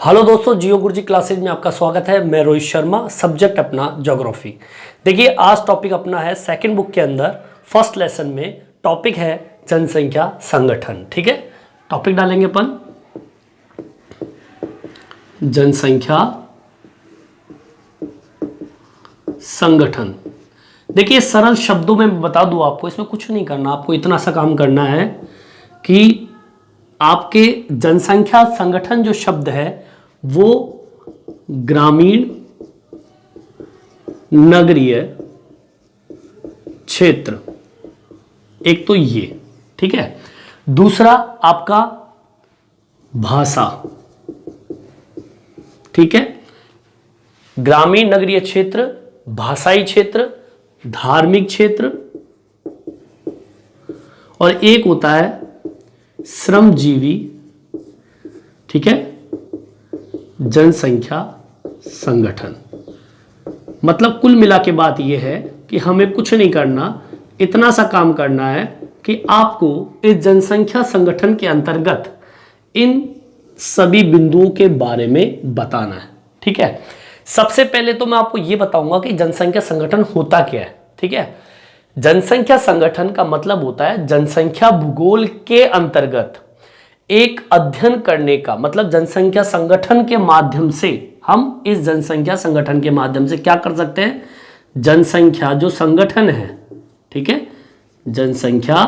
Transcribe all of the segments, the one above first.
Hello दोस्तों, जियो गुरुजी classes में आपका स्वागत है। मैं रोहित शर्मा, सब्जेक्ट अपना ज्योग्राफी। देखिए, आज टॉपिक अपना है सेकंड बुक के अंदर फर्स्ट लेसन में टॉपिक है जनसंख्या संगठन। ठीक है, टॉपिक डालेंगे अपन जनसंख्या संगठन। देखिए, सरल शब्दों में बता दूं आपको, इसमें कुछ नहीं करना, आपको इतना सा काम करना है कि आपके जनसंख्या संगठन जो शब्द है वो ग्रामीण नगरीय क्षेत्र, एक तो ये, ठीक है। दूसरा आपका भाषा, ठीक है। ग्रामीण नगरीय क्षेत्र, भाषाई क्षेत्र, धार्मिक क्षेत्र, और एक होता है श्रमजीवी, ठीक है, जनसंख्या संगठन। मतलब कुल मिला के बात यह है कि हमें कुछ नहीं करना, इतना सा काम करना है कि आपको इस जनसंख्या संगठन के अंतर्गत इन सभी बिंदुओं के बारे में बताना है, ठीक है। सबसे पहले तो मैं आपको यह बताऊंगा कि जनसंख्या संगठन होता क्या है, ठीक है। जनसंख्या संगठन का मतलब होता है जनसंख्या भूगोल के अंतर्गत एक अध्ययन करने का, मतलब जनसंख्या संगठन के माध्यम से हम इस जनसंख्या संगठन के माध्यम से क्या कर सकते हैं, जनसंख्या जो संगठन है, ठीक है, जनसंख्या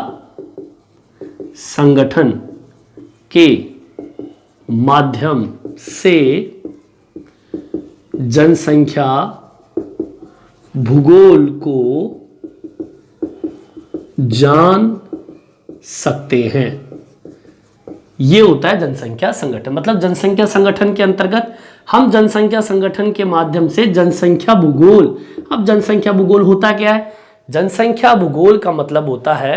संगठन के माध्यम से जनसंख्या भूगोल को जान सकते हैं। यह होता है जनसंख्या संगठन। मतलब जनसंख्या संगठन के अंतर्गत हम जनसंख्या संगठन के माध्यम से जनसंख्या भूगोल। अब जनसंख्या भूगोल होता क्या है? जनसंख्या भूगोल का मतलब होता है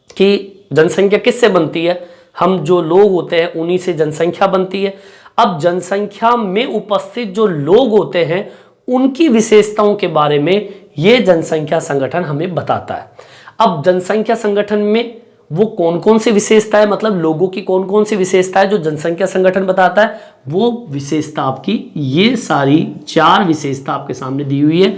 कि जनसंख्या किससे बनती है, हम जो लोग होते हैं उन्हीं से जनसंख्या बनती है। अब जनसंख्या में उपस्थित जो लोग होते हैं उनकी विशेषताओं के बारे में यह जनसंख्या संगठन हमें बताता है। अब जनसंख्या संगठन में वो कौन कौन सी विशेषता है, मतलब लोगों की कौन कौन सी विशेषता है जो जनसंख्या संगठन बताता है, वो विशेषता आपकी ये सारी 4 विशेषता आपके सामने दी हुई है।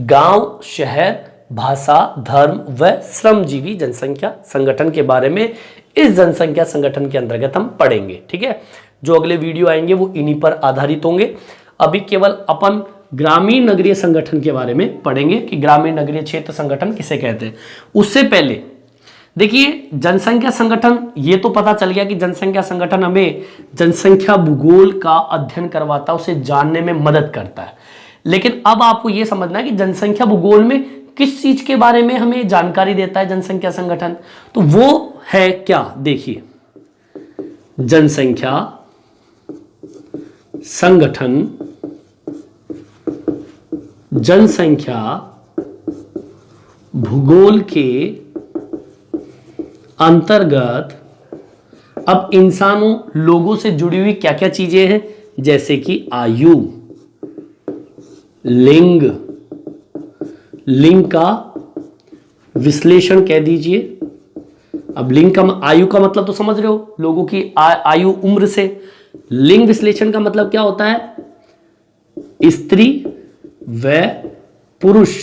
गांव, शहर, भाषा, धर्म व श्रमजीवी जनसंख्या संगठन के बारे में इस जनसंख्या संगठन के अंतर्गत हम पढ़ेंगे, ठीक है। जो अगले वीडियो आएंगे वो इन्हीं पर आधारित होंगे। अभी केवल अपन ग्रामीण नगरीय संगठन के बारे में पढ़ेंगे कि ग्रामीण नगरीय क्षेत्र संगठन किसे कहते हैं। उससे पहले देखिए, जनसंख्या संगठन, ये तो पता चल गया कि जनसंख्या संगठन हमें जनसंख्या भूगोल का अध्ययन करवाता है, उसे जानने में मदद करता है। लेकिन अब आपको यह समझना है कि जनसंख्या भूगोल में किस चीज के बारे में हमें जानकारी देता है जनसंख्या संगठन, तो वो है क्या, देखिए। जनसंख्या संगठन जनसंख्या भूगोल के अंतर्गत अब इंसानों, लोगों से जुड़ी हुई क्या क्या चीजें हैं, जैसे कि आयु, लिंग, लिंग का विश्लेषण कह दीजिए। अब लिंग का, आयु का मतलब तो समझ रहे हो, लोगों की आयु, उम्र से। लिंग विश्लेषण का मतलब क्या होता है, स्त्री व पुरुष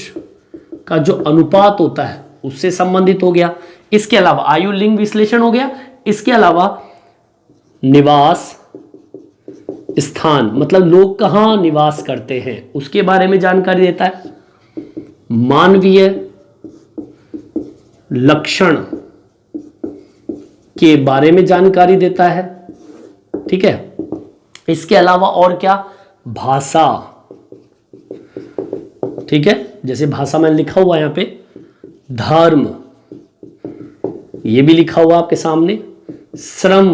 का जो अनुपात होता है उससे संबंधित हो गया। इसके अलावा आयु, लिंग विश्लेषण हो गया। इसके अलावा निवास स्थान, मतलब लोग कहां निवास करते हैं उसके बारे में जानकारी देता है। मानवीय लक्षण के बारे में जानकारी देता है, ठीक है। इसके अलावा और क्या, भाषा, ठीक है, जैसे भाषा में लिखा हुआ यहां पे, धर्म, ये भी लिखा हुआ आपके सामने, श्रम,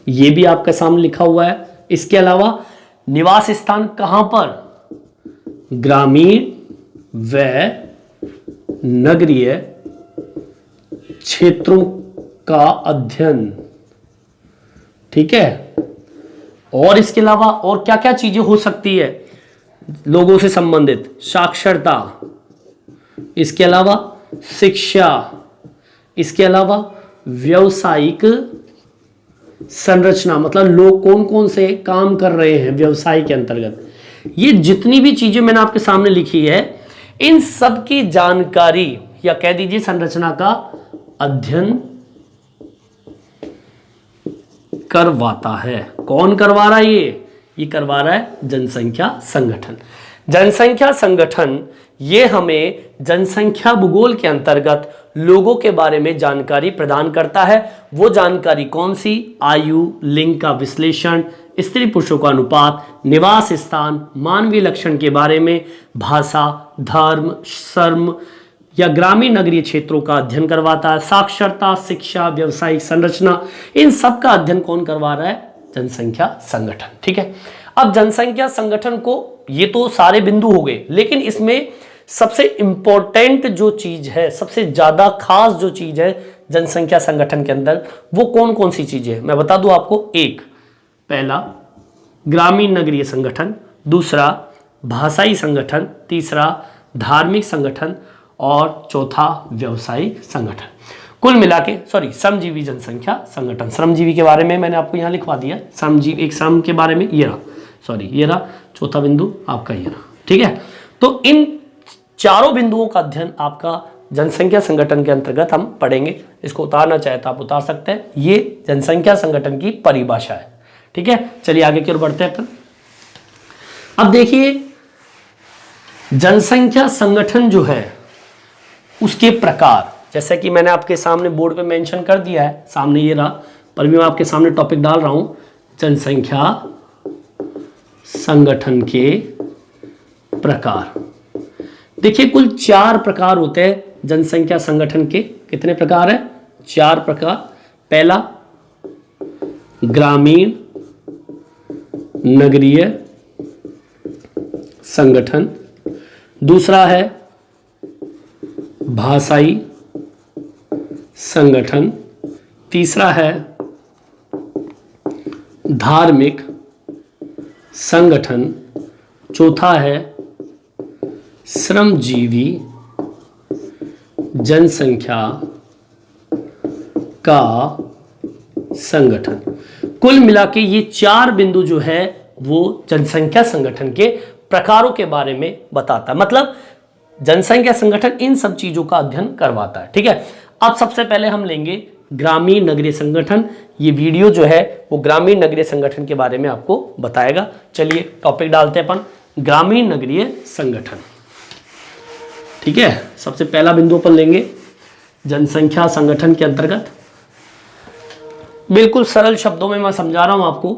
ये भी आपके सामने लिखा हुआ है। इसके अलावा निवास स्थान कहां पर, ग्रामीण व नगरीय क्षेत्रों का अध्ययन, ठीक है। और इसके अलावा और क्या क्या चीजें हो सकती है लोगों से संबंधित, साक्षरता, इसके अलावा शिक्षा, इसके अलावा व्यावसायिक संरचना मतलब लोग कौन कौन से काम कर रहे हैं व्यवसाय के अंतर्गत, ये जितनी भी चीजें मैंने आपके सामने लिखी है इन सब की जानकारी या कह दीजिए संरचना का अध्ययन करवाता है। कौन करवा रहा है? ये करवा रहा है जनसंख्या संगठन। जनसंख्या संगठन ये हमें जनसंख्या भूगोल के अंतर्गत लोगों के बारे में जानकारी प्रदान करता है। वो जानकारी कौन सी? आयु, लिंग का विश्लेषण, स्त्री पुरुषों का अनुपात, निवास स्थान, मानवीय लक्षण के बारे में, भाषा, धर्म, श्रम या ग्रामीण नगरीय क्षेत्रों का अध्ययन करवाता है। साक्षरता, शिक्षा, व्यावसायिक संरचना, इन सब का अध्ययन कौन करवा रहा है? जनसंख्या संगठन। ठीक है, अब जनसंख्या संगठन को, ये तो सारे बिंदु हो गए, लेकिन इसमें सबसे इंपॉर्टेंट जो चीज है, सबसे ज्यादा खास जो चीज है जनसंख्या संगठन के अंदर, वो कौन कौन सी चीजें हैं मैं बता दूं आपको। एक, पहला ग्रामीण नगरीय संगठन, दूसरा भाषाई संगठन, तीसरा धार्मिक संगठन और चौथा व्यवसायिक संगठन। कुल मिला के श्रमजीवी जनसंख्या संगठन। श्रमजीवी के बारे में मैंने आपको यहाँ लिखवा दिया, श्रमजीवी एक श्रम के बारे में, ये रहा चौथा बिंदु आपका ये रहा। ठीक है, तो इन चारों बिंदुओं का अध्ययन आपका जनसंख्या संगठन के अंतर्गत हम पढ़ेंगे। इसको उतारना चाहे तो आप उतार सकते हैं। ये जनसंख्या संगठन की परिभाषा है। ठीक है, चलिए आगे की ओर बढ़ते हैं अपन। अब देखिए जनसंख्या संगठन जो है उसके प्रकार, जैसे कि मैंने आपके सामने बोर्ड पे मेंशन कर दिया है, सामने ये रहा, पर भी मैं आपके सामने टॉपिक डाल रहा हूं। जनसंख्या संगठन के प्रकार। देखिए कुल 4 प्रकार होते हैं जनसंख्या संगठन के। कितने प्रकार है? 4 प्रकार। पहला ग्रामीण नगरीय संगठन, दूसरा है भाषाई संगठन, तीसरा है धार्मिक संगठन, चौथा है श्रमजीवी जनसंख्या का संगठन। कुल मिला के ये 4 बिंदु जो है वो जनसंख्या संगठन के प्रकारों के बारे में बताता है। मतलब जनसंख्या संगठन इन सब चीजों का अध्ययन करवाता है। ठीक है, अब सबसे पहले हम लेंगे ग्रामीण नगरीय संगठन। ये वीडियो जो है वो ग्रामीण नगरीय संगठन के बारे में आपको बताएगा। चलिए टॉपिक डालते हैं अपन, ग्रामीण नगरीय संगठन। ठीक है, सबसे पहला बिंदु अपन लेंगे जनसंख्या संगठन के अंतर्गत। बिल्कुल सरल शब्दों में मैं समझा रहा हूं आपको।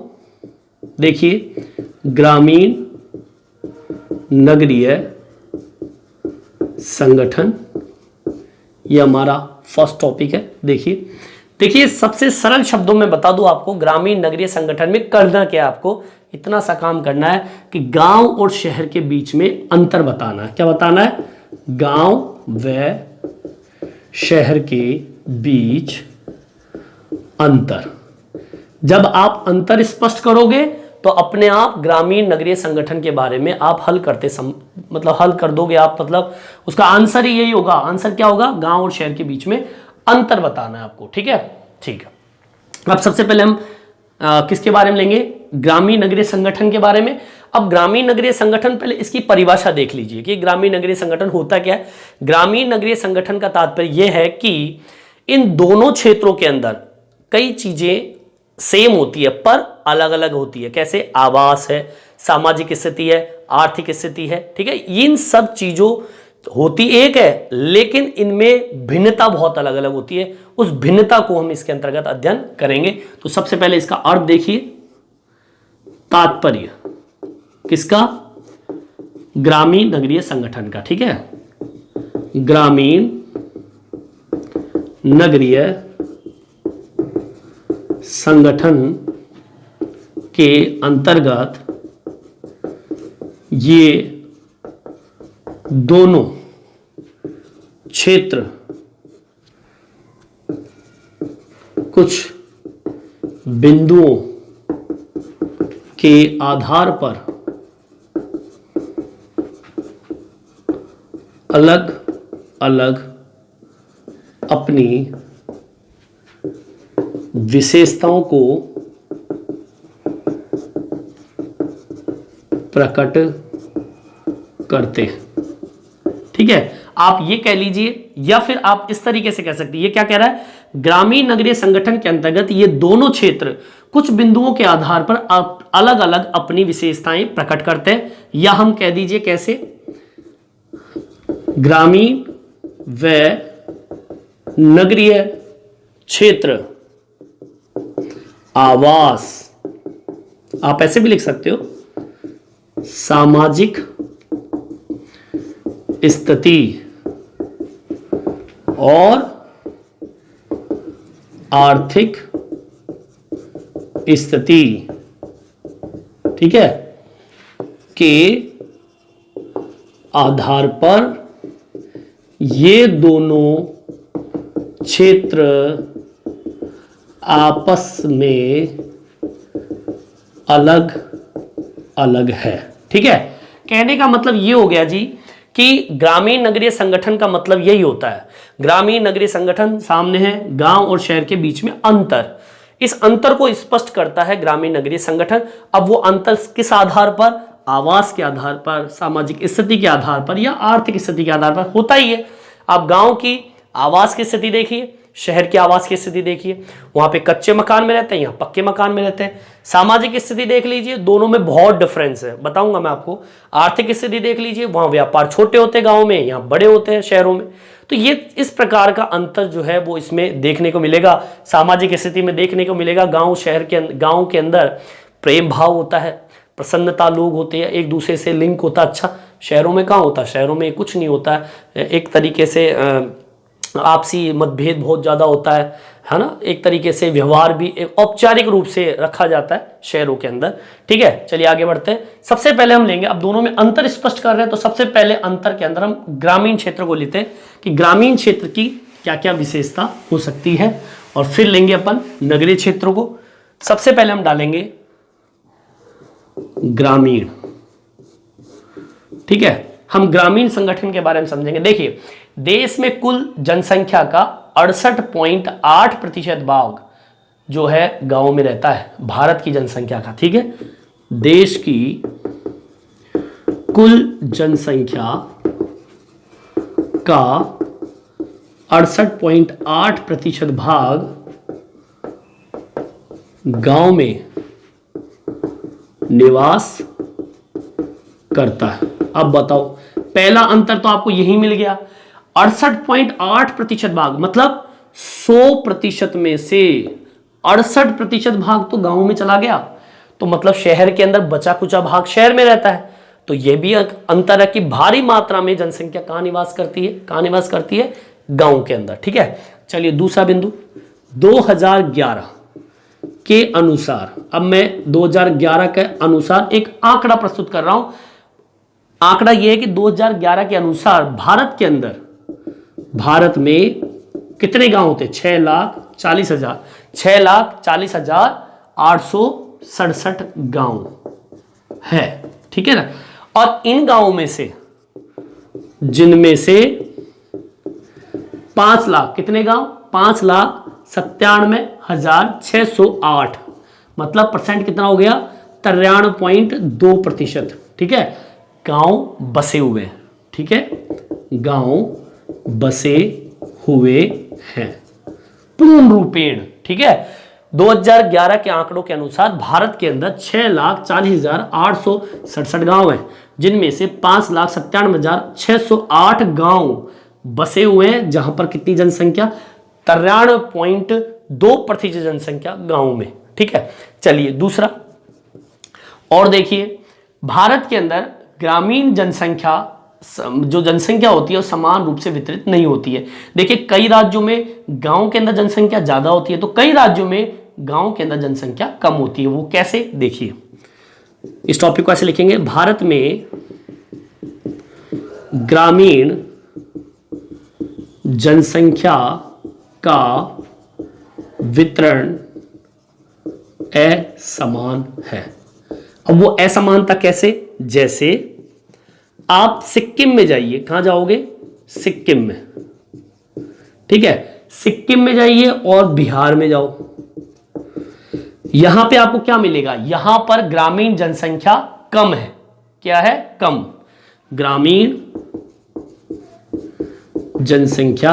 देखिए ग्रामीण नगरीय संगठन, ये हमारा फर्स्ट टॉपिक है। देखिए सबसे सरल शब्दों में बता दूं आपको, ग्रामीण नगरीय संगठन में करना क्या है, आपको इतना सा काम करना है कि गांव और शहर के बीच में अंतर बताना है। क्या बताना है? गांव व शहर के बीच अंतर। जब आप अंतर स्पष्ट करोगे तो अपने आप ग्रामीण नगरीय संगठन के बारे में आप हल कर दोगे आप, मतलब उसका आंसर ही यही होगा। आंसर क्या होगा? गांव और शहर के बीच में अंतर बताना है आपको। ठीक है, ठीक है। अब सबसे पहले हम किसके बारे में लेंगे? ग्रामीण नगरीय संगठन के बारे में। अब ग्रामीण नगरीय संगठन, पहले इसकी परिभाषा देख लीजिए कि ग्रामीण नगरीय संगठन होता क्या है। ग्रामीण नगरीय संगठन का तात्पर्य यह है कि इन दोनों क्षेत्रों के अंदर कई चीजें सेम होती है पर अलग अलग होती है। कैसे? आवास है, सामाजिक स्थिति है, आर्थिक स्थिति है। ठीक है, इन सब चीजों होती एक है लेकिन इनमें भिन्नता बहुत अलग अलग होती है। उस भिन्नता को हम इसके अंतर्गत अध्ययन करेंगे। तो सबसे पहले इसका अर्थ देखिए, तात्पर्य किसका? ग्रामीण नगरीय संगठन का। ठीक है, ग्रामीण नगरीय संगठन के अंतर्गत ये दोनों क्षेत्र कुछ बिंदुओं के आधार पर अलग अलग अपनी विशेषताओं को प्रकट करते हैं। ठीक है, आप ये कह लीजिए या फिर आप इस तरीके से कह सकते हैं। ये क्या कह रहा है, ग्रामीण नगरीय संगठन के अंतर्गत ये दोनों क्षेत्र कुछ बिंदुओं के आधार पर अलग अलग अपनी विशेषताएं प्रकट करते हैं। या हम कह दीजिए कैसे, ग्रामीण व नगरीय क्षेत्र आवास, आप ऐसे भी लिख सकते हो, सामाजिक स्थिति और आर्थिक स्थिति, ठीक है, के आधार पर ये दोनों क्षेत्र आपस में अलग अलग है। ठीक है, कहने का मतलब ये हो गया जी कि ग्रामीण नगरीय संगठन का मतलब यही होता है। ग्रामीण नगरीय संगठन सामने है, गांव और शहर के बीच में अंतर, इस अंतर को स्पष्ट करता है ग्रामीण नगरीय संगठन। अब वो अंतर किस आधार पर, आवास के आधार पर, सामाजिक स्थिति के आधार पर या आर्थिक स्थिति के आधार पर होता ही है। आप गांव की आवास की स्थिति देखिए, शहर की आवास की स्थिति देखिए, वहां पे कच्चे मकान में रहते हैं, यहाँ पक्के मकान में रहते हैं। सामाजिक स्थिति देख लीजिए, दोनों में बहुत डिफरेंस है, बताऊंगा मैं आपको। आर्थिक स्थिति देख लीजिए, वहां व्यापार छोटे होते हैं गांव में, यहाँ बड़े होते हैं शहरों में। तो ये इस प्रकार का अंतर जो है वो इसमें देखने को मिलेगा। सामाजिक स्थिति में देखने को मिलेगा, गाँव के अंदर प्रेम भाव होता है, प्रसन्नता, लोग होते हैं, एक दूसरे से लिंक होता है। अच्छा, शहरों में कहाँ होता है, शहरों में कुछ नहीं होता है, एक तरीके से आपसी मतभेद बहुत ज़्यादा होता है ना। एक तरीके से व्यवहार भी एक औपचारिक रूप से रखा जाता है शहरों के अंदर। ठीक है, चलिए आगे बढ़ते हैं। सबसे पहले हम लेंगे, अब दोनों में अंतर स्पष्ट कर रहे हैं तो सबसे पहले अंतर के अंदर हम ग्रामीण क्षेत्र को लेते हैं कि ग्रामीण क्षेत्र की क्या क्या विशेषता हो सकती है, और फिर लेंगे अपन नगरीय क्षेत्रों को। सबसे पहले हम डालेंगे ग्रामीण। ठीक है, हम ग्रामीण संगठन के बारे में समझेंगे। देखिए, देश में कुल जनसंख्या का 68.8% भाग जो है गांव में रहता है, भारत की जनसंख्या का। ठीक है, देश की कुल जनसंख्या का 68.8% भाग गांव में निवास करता है। अब बताओ, पहला अंतर तो आपको यही मिल गया, 68.8% भाग, मतलब 100% में से 68% भाग तो गांव में चला गया, तो मतलब शहर के अंदर बचा कुचा भाग शहर में रहता है। तो यह भी एक अंतर है कि भारी मात्रा में जनसंख्या कहां निवास करती है, कहां निवास करती है, गांव के अंदर। ठीक है, चलिए दूसरा बिंदु, 2011 के अनुसार, अब मैं 2011 के अनुसार एक आंकड़ा प्रस्तुत कर रहा हूं। आंकड़ा यह है कि 2011 के अनुसार भारत में कितने गांव होते, 6,40,867 गांव है। ठीक है ना, और इन गांवों में से, जिनमें से 5 लाख, कितने गांव, 5,97,608, मतलब परसेंट कितना हो गया, 93.2%। ठीक है, गांव बसे हुए, ठीक है, गांव बसे हुए हैं पूर्ण रूपेण। ठीक है, 2011 के आंकड़ों के अनुसार भारत के अंदर 6,40,867 गांव हैं, जिनमें से 5,97,608 गांव बसे हुए हैं, जहां पर कितनी जनसंख्या, 93.2% जनसंख्या गांव में। ठीक है, चलिए दूसरा और देखिए, भारत के अंदर ग्रामीण जनसंख्या, जो जनसंख्या होती है वो समान रूप से वितरित नहीं होती है। देखिए, कई राज्यों में गांव के अंदर जनसंख्या ज्यादा होती है, तो कई राज्यों में गांव के अंदर जनसंख्या कम होती है। वो कैसे, देखिए, इस टॉपिक को ऐसे लिखेंगे, भारत में ग्रामीण जनसंख्या का वितरण असमान है। अब वो असमानता कैसे, जैसे आप सिक्किम में जाइए, कहां जाओगे, सिक्किम में। ठीक है, सिक्किम में जाइए और बिहार में जाओ, यहां पे आपको क्या मिलेगा, यहां पर ग्रामीण जनसंख्या कम है। क्या है? कम। ग्रामीण जनसंख्या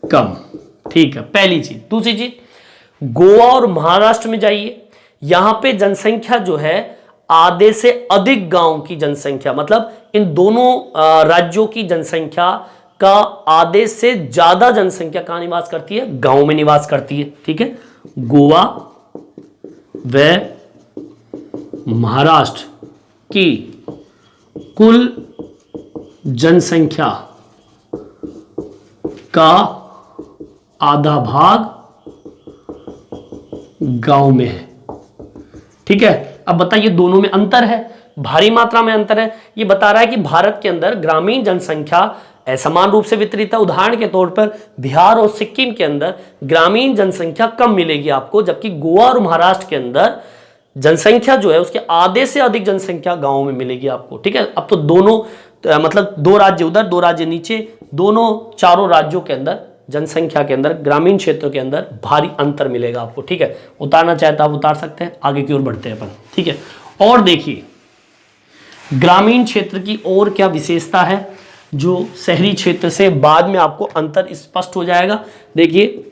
कम। ठीक है, पहली चीज। दूसरी चीज, गोवा और महाराष्ट्र में जाइए, यहां पे जनसंख्या जो है आधे से अधिक गांव की जनसंख्या, मतलब इन दोनों राज्यों की जनसंख्या का आधे से ज्यादा जनसंख्या कहां निवास करती है? गांव में निवास करती है। ठीक है, गोवा व महाराष्ट्र की कुल जनसंख्या का आधा भाग गांव में है। ठीक है, अब बताइए दोनों में अंतर है, भारी मात्रा में अंतर है। ये बता रहा है कि भारत के अंदर ग्रामीण जनसंख्या असमान रूप से वितरित है। उदाहरण के तौर पर बिहार और सिक्किम के अंदर ग्रामीण जनसंख्या कम मिलेगी आपको, जबकि गोवा और महाराष्ट्र के अंदर जनसंख्या जो है उसके आधे से अधिक जनसंख्या गांव में मिलेगी आपको। ठीक है, अब तो दोनों मतलब दो राज्य उधर दो राज्य नीचे, दोनों चारों राज्यों के अंदर जनसंख्या के अंदर ग्रामीण क्षेत्रों के अंदर भारी अंतर मिलेगा आपको। ठीक है, उतारना चाहे तो आप उतार सकते हैं। आगे की ओर बढ़ते हैं अपन। ठीक है, और देखिए ग्रामीण क्षेत्र की और क्या विशेषता है जो शहरी क्षेत्र से बाद में आपको अंतर स्पष्ट हो जाएगा। देखिए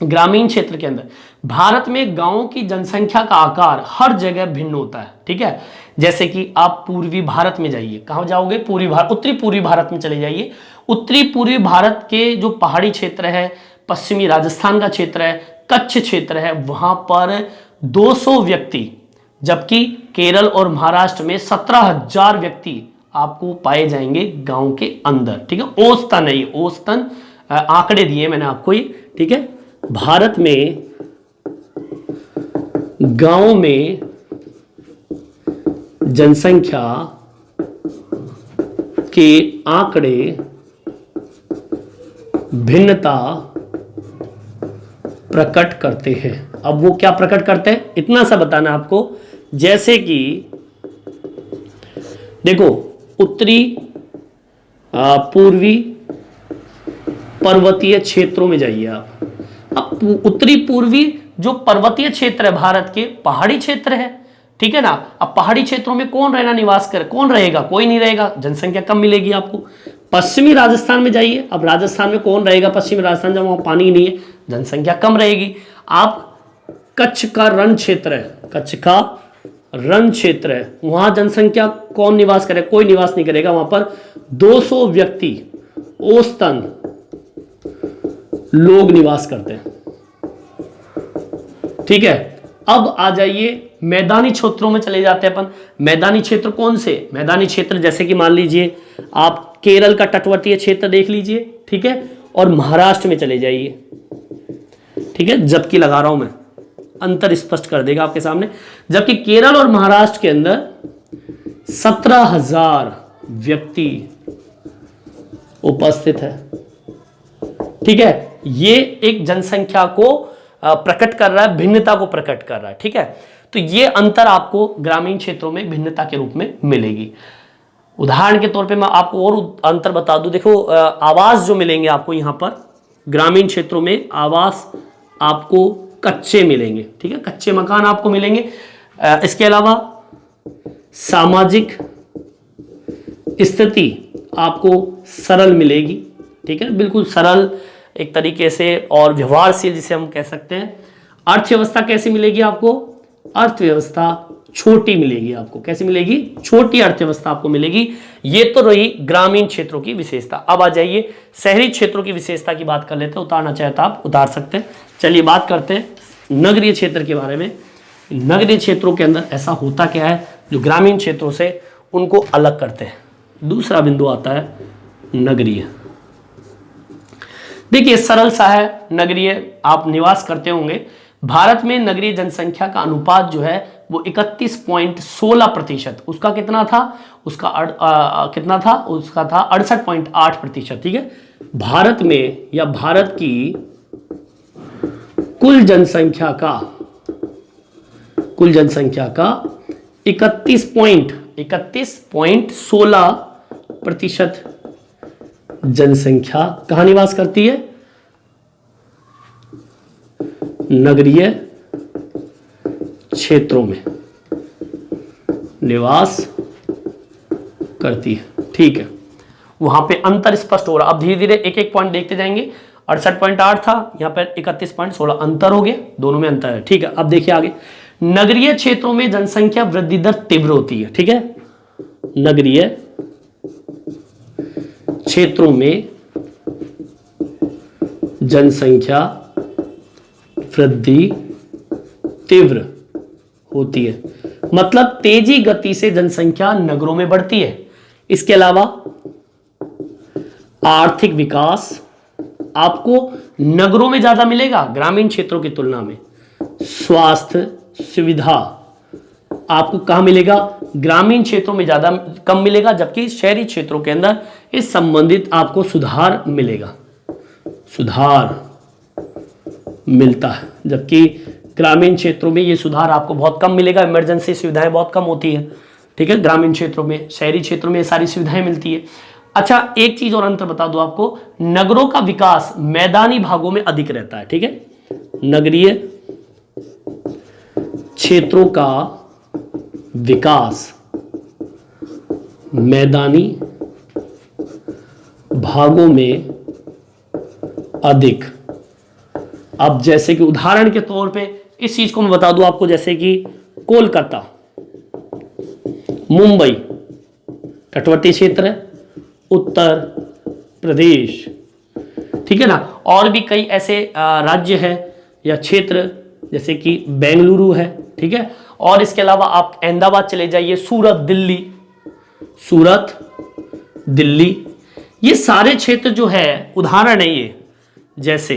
ग्रामीण क्षेत्र के अंदर भारत में गांवों की जनसंख्या का आकार हर जगह भिन्न होता है। ठीक है, जैसे कि आप पूर्वी भारत में जाइए, कहां जाओगे? पूर्वी भारत, उत्तरी पूर्वी भारत में चले जाइए। उत्तरी पूर्वी भारत के जो पहाड़ी क्षेत्र है, पश्चिमी राजस्थान का क्षेत्र है, कच्छ क्षेत्र है, वहां पर 200 व्यक्ति, जबकि केरल और महाराष्ट्र में 17,000 व्यक्ति आपको पाए जाएंगे गांव के अंदर। ठीक है, औसतन है ये, औसतन आंकड़े दिए मैंने आपको ये। ठीक है, भारत में गांव में जनसंख्या के आंकड़े भिन्नता प्रकट करते हैं। अब वो क्या प्रकट करते हैं इतना सा बताना आपको, जैसे कि देखो उत्तरी पूर्वी पर्वतीय क्षेत्रों में जाइए आप। अब उत्तरी पूर्वी जो पर्वतीय क्षेत्र है भारत के, पहाड़ी क्षेत्र है। ठीक है ना, अब पहाड़ी क्षेत्रों में कौन कौन रहेगा? कोई नहीं रहेगा, जनसंख्या कम मिलेगी आपको। पश्चिमी राजस्थान में जाइए, अब राजस्थान में कौन रहेगा? पश्चिमी राजस्थान, जब वहां पानी नहीं है, जनसंख्या कम रहेगी। आप कच्छ का रण क्षेत्र है, कच्छ का रण क्षेत्र है, वहां जनसंख्या कौन निवास करे? कोई निवास नहीं करेगा वहां पर। 200 व्यक्ति औसतन लोग निवास करते हैं। ठीक है, अब आ जाइए मैदानी क्षेत्रों में चले जाते हैं अपन। मैदानी क्षेत्र कौन से? मैदानी क्षेत्र जैसे कि मान लीजिए आप केरल का तटवर्तीय क्षेत्र देख लीजिए। ठीक है, और महाराष्ट्र में चले जाइए। ठीक है, जबकि लगा रहा हूं मैं, अंतर स्पष्ट कर देगा आपके सामने। जबकि केरल और महाराष्ट्र के अंदर 17,000 व्यक्ति उपस्थित है। ठीक है, ये एक जनसंख्या को प्रकट कर रहा है, भिन्नता को प्रकट कर रहा है। ठीक है, तो ये अंतर आपको ग्रामीण क्षेत्रों में भिन्नता के रूप में मिलेगी। उदाहरण के तौर पे मैं आपको और अंतर बता दूं। देखो आवास जो मिलेंगे आपको यहां पर ग्रामीण क्षेत्रों में, आवास आपको कच्चे मिलेंगे। ठीक है, कच्चे मकान आपको मिलेंगे। इसके अलावा सामाजिक स्थिति आपको सरल मिलेगी। ठीक है, बिल्कुल सरल एक तरीके से और व्यवहारशील जिसे हम कह सकते हैं। अर्थव्यवस्था कैसी मिलेगी आपको? अर्थव्यवस्था छोटी मिलेगी आपको। कैसी मिलेगी? छोटी अर्थव्यवस्था आपको मिलेगी। ये तो रही ग्रामीण क्षेत्रों की विशेषता। अब आ जाइए शहरी क्षेत्रों की विशेषता की बात कर लेते हैं। उतारना चाहे तो आप उतार सकते हैं। चलिए बात करते हैं नगरीय क्षेत्र के बारे में। नगरीय क्षेत्रों के अंदर ऐसा होता क्या है जो ग्रामीण क्षेत्रों से उनको अलग करते हैं? दूसरा बिंदु आता है नगरीय। देखिए सरल सा है नगरीय, आप निवास करते होंगे। भारत में नगरीय जनसंख्या का अनुपात जो है वो 31.16%। उसका कितना था? उसका कितना था? उसका था 68.8%। ठीक है, भारत में या भारत की कुल जनसंख्या का 31.16% जनसंख्या कहां निवास करती है? नगरीय क्षेत्रों में निवास करती है। ठीक है, वहां पे अंतर स्पष्ट हो रहा। अब धीरे धीरे एक एक पॉइंट देखते जाएंगे। 68.8 था, यहां पर 31.16 अंतर हो गया, दोनों में अंतर है। ठीक है, अब देखिए आगे, नगरीय क्षेत्रों में जनसंख्या वृद्धि दर तीव्र होती है। ठीक है, नगरीय क्षेत्रों में जनसंख्या वृद्धि तीव्र होती है, मतलब तेजी गति से जनसंख्या नगरों में बढ़ती है। इसके अलावा आर्थिक विकास आपको नगरों में ज्यादा मिलेगा ग्रामीण क्षेत्रों की तुलना में। स्वास्थ्य सुविधा आपको कहां मिलेगा? ग्रामीण क्षेत्रों में ज्यादा कम मिलेगा, जबकि शहरी क्षेत्रों के अंदर इस संबंधित आपको सुधार मिलेगा, सुधार मिलता है, जबकि ग्रामीण क्षेत्रों में ये सुधार आपको बहुत कम मिलेगा। इमरजेंसी सुविधाएं बहुत कम होती है। ठीक है, ग्रामीण क्षेत्रों में, शहरी क्षेत्रों में ये सारी सुविधाएं मिलती है। अच्छा, एक चीज और अंतर बता दो आपको, नगरों का विकास मैदानी भागों में अधिक रहता है। ठीक है, नगरीय क्षेत्रों का विकास मैदानी भागों में अधिक। अब जैसे कि उदाहरण के तौर पे इस चीज को मैं बता दूं आपको, जैसे कि कोलकाता, मुंबई तटवर्ती क्षेत्र है, उत्तर प्रदेश। ठीक है ना, और भी कई ऐसे राज्य हैं या क्षेत्र, जैसे कि बेंगलुरु है। ठीक है, और इसके अलावा आप अहमदाबाद चले जाइए, सूरत दिल्ली, सूरत दिल्ली, ये सारे क्षेत्र जो है उदाहरण है ये। जैसे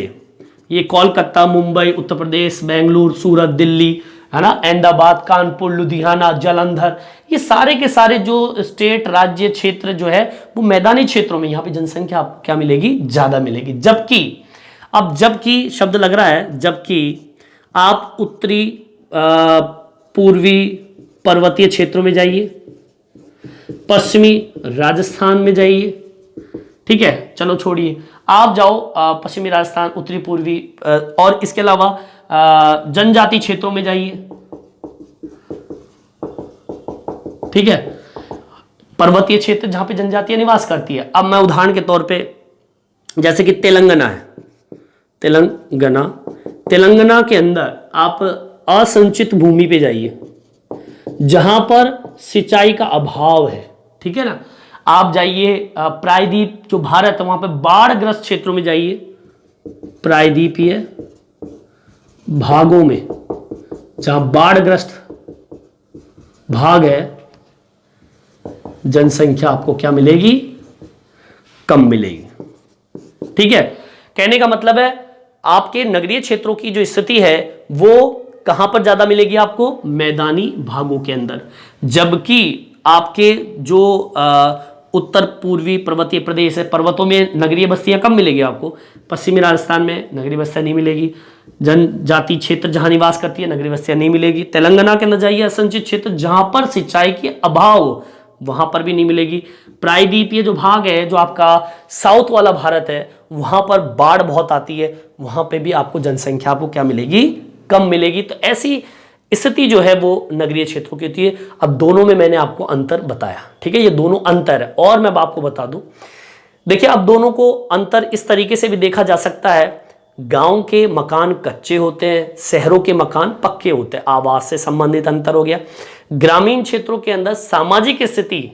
ये कोलकाता, मुंबई, उत्तर प्रदेश, बेंगलुरु, सूरत, दिल्ली, है ना, अहमदाबाद, कानपुर, लुधियाना, जालंधर, ये सारे के सारे जो स्टेट, राज्य, क्षेत्र जो है वो मैदानी क्षेत्रों में, यहाँ पे जनसंख्या आपको क्या मिलेगी? ज्यादा मिलेगी। जबकि अब जबकि शब्द लग रहा है, जबकि आप उत्तरी पूर्वी पर्वतीय क्षेत्रों में जाइए, पश्चिमी राजस्थान में जाइए। ठीक है, चलो छोड़िए, आप जाओ पश्चिमी राजस्थान, उत्तरी पूर्वी, और इसके अलावा जनजाति क्षेत्रों में जाइए। ठीक है, पर्वतीय क्षेत्र जहां पे जनजातियां निवास करती है। अब मैं उदाहरण के तौर पे, जैसे कि तेलंगाना है, तेलंगाना के अंदर आप असंचित भूमि पे जाइए जहां पर सिंचाई का अभाव है। ठीक है ना, आप जाइए प्रायद्वीप जो भारत है वहां पे बाढ़ग्रस्त क्षेत्रों में जाइए, प्रायद्वीपीय भागों में जहां बाढ़ग्रस्त भाग है, जनसंख्या आपको क्या मिलेगी? कम मिलेगी। ठीक है, कहने का मतलब है आपके नगरीय क्षेत्रों की जो स्थिति है वो कहां पर ज्यादा मिलेगी आपको? मैदानी भागों के अंदर। जबकि आपके जो उत्तर पूर्वी पर्वतीय प्रदेश है, पर्वतों में नगरीय बस्तियां कम मिलेगी आपको। पश्चिमी राजस्थान में नगरीय बस्तियां नहीं मिलेगी। जनजाति क्षेत्र जहां निवास करती है नगरीय बस्तियां नहीं मिलेगी। तेलंगाना के अंदर जाइए, असंचित क्षेत्र जहां पर सिंचाई के अभाव, वहां पर भी नहीं मिलेगी। प्रायद्वीपीय जो भाग है, जो आपका साउथ वाला भारत है, वहां पर बाढ़ बहुत आती है, वहां पे भी आपको जनसंख्या आपको क्या मिलेगी? कम मिलेगी। तो ऐसी स्थिति जो है वो नगरीय क्षेत्रों की होती है। अब दोनों में मैंने आपको अंतर बताया। ठीक है, ये दोनों अंतर है। और मैं आपको बता दूं, देखिए अब दोनों को अंतर इस तरीके से भी देखा जा सकता है, गांव के मकान कच्चे होते हैं, शहरों के मकान पक्के होते हैं, आवास से संबंधित अंतर हो गया। ग्रामीण क्षेत्रों के अंदर सामाजिक स्थिति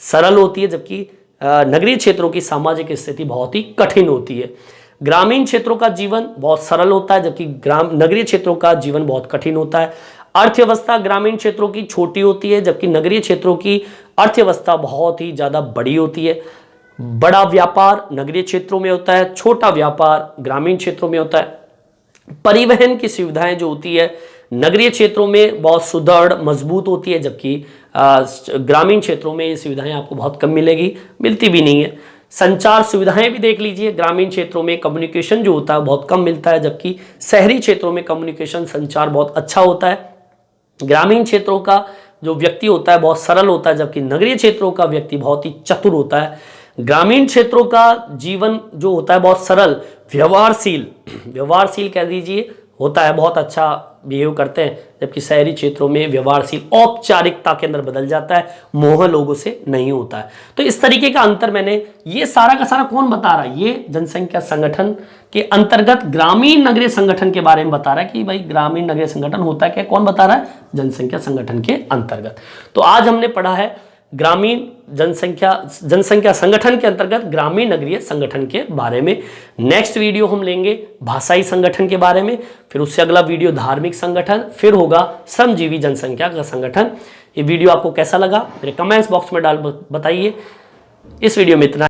सरल होती है, जबकि नगरीय क्षेत्रों की सामाजिक स्थिति बहुत ही कठिन होती है। ग्रामीण क्षेत्रों का जीवन बहुत सरल होता है, जबकि नगरीय क्षेत्रों का जीवन बहुत कठिन होता है। अर्थव्यवस्था ग्रामीण क्षेत्रों की छोटी होती है, जबकि नगरीय क्षेत्रों की अर्थव्यवस्था बहुत ही ज्यादा बड़ी होती है। बड़ा व्यापार नगरीय क्षेत्रों में होता है, छोटा व्यापार ग्रामीण क्षेत्रों में होता है। परिवहन की सुविधाएं जो होती है नगरीय क्षेत्रों में बहुत सुदृढ़ मजबूत होती है, जबकि ग्रामीण क्षेत्रों में ये सुविधाएं आपको बहुत कम मिलेगी, मिलती भी नहीं है। संचार सुविधाएं भी देख लीजिए, ग्रामीण क्षेत्रों में कम्युनिकेशन जो होता है बहुत कम मिलता है, जबकि शहरी क्षेत्रों में कम्युनिकेशन संचार बहुत अच्छा होता है। ग्रामीण क्षेत्रों का जो व्यक्ति होता है बहुत सरल होता है, जबकि नगरीय क्षेत्रों का व्यक्ति बहुत ही चतुर होता है। ग्रामीण क्षेत्रों का जीवन जो होता है बहुत सरल, व्यवहारशील कह दीजिए होता है, बहुत अच्छा बिहेव करते हैं, जबकि शहरी क्षेत्रों में व्यवहारशील औपचारिकता के अंदर बदल जाता है, मोह लोगों से नहीं होता है। तो इस तरीके का अंतर मैंने, ये सारा का सारा कौन बता रहा है, ये जनसंख्या संगठन के अंतर्गत ग्रामीण नगरीय संगठन के बारे में बता रहा है कि भाई ग्रामीण नगरीय संगठन होता है क्या, कौन बता रहा है, जनसंख्या संगठन के अंतर्गत। तो आज हमने पढ़ा है ग्रामीण जनसंख्या संगठन के अंतर्गत ग्रामीण नगरीय संगठन के बारे में। नेक्स्ट वीडियो हम लेंगे भाषाई संगठन के बारे में, फिर उससे अगला वीडियो धार्मिक संगठन, फिर होगा श्रमजीवी जनसंख्या का संगठन। ये वीडियो आपको कैसा लगा मेरे कमेंट्स बॉक्स में बताइए। इस वीडियो में इतना।